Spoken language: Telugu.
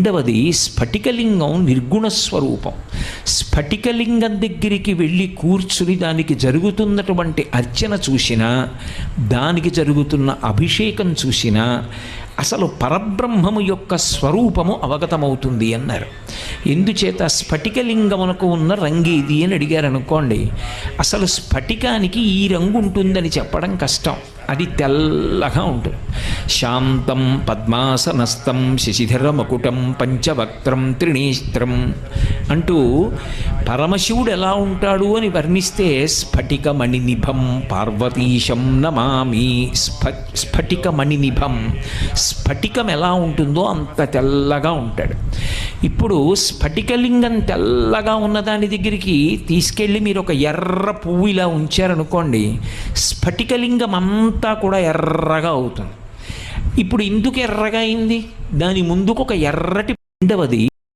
రెండవది స్ఫటికలింగం నిర్గుణ స్వరూపం. స్ఫటికలింగం దగ్గరికి వెళ్ళి కూర్చుని దానికి జరుగుతున్నటువంటి అర్చన చూసినా, దానికి జరుగుతున్న అభిషేకం చూసినా అసలు పరబ్రహ్మము యొక్క స్వరూపము అవగతమవుతుంది అన్నారు. ఎందుచేత స్ఫటికలింగమునకు ఉన్న రంగేది అని అడిగారు అనుకోండి, అసలు స్ఫటికానికి ఈ రంగు ఉంటుందని చెప్పడం కష్టం. అది తెల్లగా ఉంటుంది. శాంతం పద్మాసనస్థం శశిధర మకుటం పంచవక్త్రం త్రినేత్రం అంటూ పరమశివుడు ఎలా ఉంటాడు అని వర్ణిస్తే స్ఫటికమణినిభం పార్వతీశం నమామి. స్ఫటికమణినిభం, స్ఫటికం ఎలా ఉంటుందో అంత తెల్లగా ఉంటాడు. ఇప్పుడు స్ఫటికలింగం తెల్లగా ఉన్నదాని దగ్గరికి తీసుకెళ్ళి మీరు ఒక ఎర్ర పువ్వు ఇలా ఉంచారనుకోండి, స్ఫటికలింగం అంతా కూడా ఎర్రగా అవుతుంది. ఇప్పుడు ఎందుకు ఎర్రగా అయింది? దాని ముందుకు ఒక ఎర్రటి రెండవది